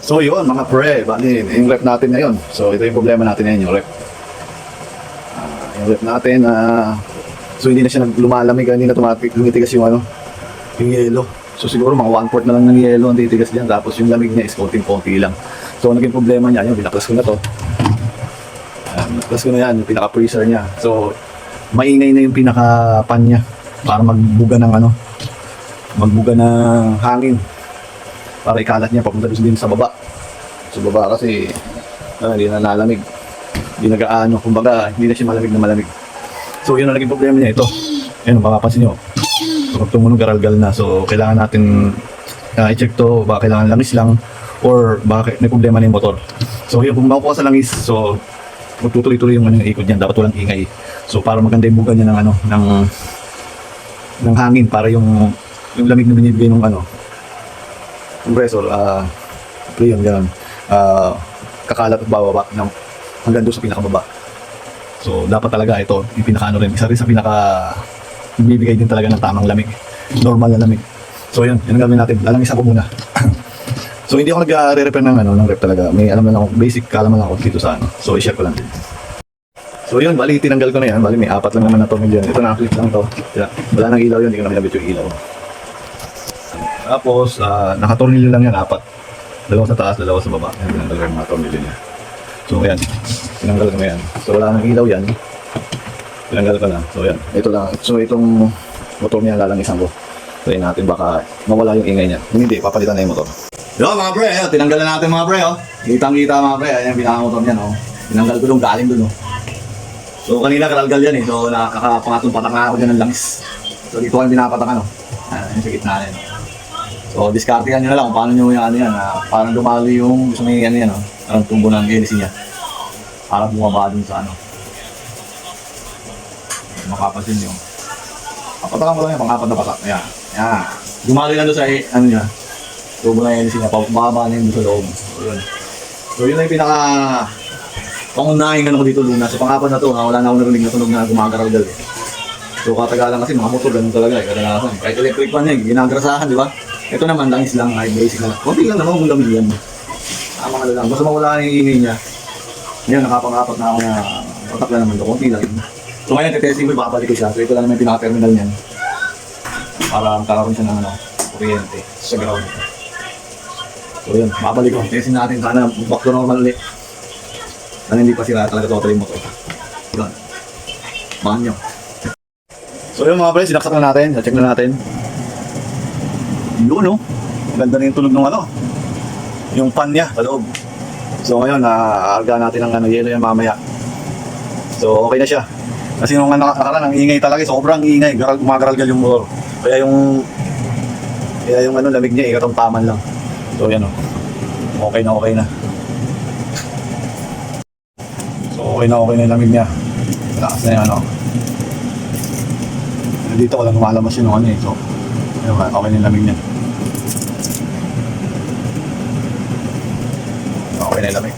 So yun mga pre, bali yung rep natin ngayon. So ito yung problema natin ngayon, yung rep. Yung rep natin, so hindi na siya lumalamig, hindi na tumitigas yung ano, yung yelo. So siguro mga 1/4 na lang ng yelo ang titigas diyan, tapos yung lamig niya is konting-konti lang. So naging problema niya, yung binaklas ko na to. Binaklas ko na yan, yung pinaka-freezer niya. So maingay na yung pinaka-pan niya para magbuga ng ano, magbuga ng hangin. Para ikalat niya papunta din sa baba. Sa baba kasi hindi na lalamig. Hindi nag-aano, kumbaga hindi na siya malamig na malamig. So yun ang naging problema niya ito. Ayun, mapapansin nyo. So tumunog garalgal na. So kailangan natin i-check to, baka kailangan langis lang or baka may problema na yung motor. So yun, kung makukuha sa langis, so magtutuloy-tuloy yung ikot niyan, dapat walang ingay. So para maganda yung buga niya ng ano, ng hangin para yung lamig na binibigay ng ano, compressor, yun, gano'n. Kakalat at bababa ng hanggang doon sa pinakababa. So, dapat talaga ito, yung pinaka-ano rin, isa rin sa bibigay din talaga ng tamang lamig. Normal na lamig. So, yun ang gawin natin. Lalamisan ko muna. So, hindi ako nag-re-repair ng rep talaga. May alam na lang ako, basic kaalaman lang ako dito sa ano. So, i-share ko lang din. So, yun, bali, tinanggal ko na yan. Bali, may 4 lang naman na tornilyo. Ito na, flip lang to. Wala nang ilaw yun, hindi ko na binabit yung ilaw. Tapos, nakatornilyo lang yan, 4. Dalawa sa taas, dalawa sa baba. Yan, tinanggal ko yung mga tornilyo niya. So, ayan. Tinanggal ko na yan. So, wala nang ilaw yan. Tinanggal ko na. So, ayan. Ito lang. So, itong motor niya lalangisan ko. Try natin, baka mawala yung ingay niya. Kung hindi, papalitan na yung motor. Yo, mga pre, tinanggal na natin mga pre, oh. Kitang-kita mga pre. Ayan yung pinaka-motor niya, oh. Tinanggal ko doon, galing doon, oh. So, kanina kalalgal yan, eh. So, nakakapangatong patak na ako dyan ng langis. So, dito ko yung pinapatak, ano. Yung sa gitna na yun. So, diskartehan nyo na lang kung paano nyo yung ano yan, parang dumali yung gusto may ano yan, parang tumbo ng hélice niya. Para bumaba dun sa ano. Makapansin nyo. Papatakan ko lang yan, pang-4 na patak. Ayan. Ayan. Dumali na doon sa ano niya. Tumbo ng hélice niya, pababa na yun doon sa loob. So, yun. So, yun na yung pinaka pangunahing ano ko dito luna. So, pang-4 na to, wala na ako narinig na tunog na gumagaraw-gal eh. So, katagalan kasi mga motor, ganun talaga eh, kadalasan. Kahit electric pan eh, ginagrasahan, di ba? Ito naman, langis lang, ay basic na lang. Kunti lang naman, kung lamig yan. Tama ka na lang, basta mawala na yung ingay niya. Ngayon, nakapang-4 na ako na patak na naman ito, kunti lang yun. So ngayon, testing ko, babalik ko siya. So ito lang naman yung pinaka-terminal niyan. Para magkakaroon siya ng ano, kuryente sa ground. So yun, babalik ko. Testing natin, sana back to normal ulit. Sana hindi pa sira talaga totally motor. Yun. Bahan nyo. So yun mga pre, sinaksak na natin, check na natin. Yun, no? Ganda na yung tunog ng ano, yung pan niya sa loob. So ngayon, aarga natin ang ano, yelo yan mamaya. So okay na siya. Kasi nung nakaraan, ang ingay talaga, sobrang ingay, gumagaralgal yung motor. Kaya yung ano, lamig niya, ikatampaman lang. So yan, okay na. So okay na yung lamig niya. Lakas na yung ano. Dito ko lang lumalabas yun ano eh. So, okay na yung lamig niya. Okay na yung lamig.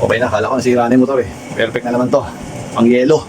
Okay na, kala ko nasira na yung motor eh. Perfect na naman to. Pang yelo.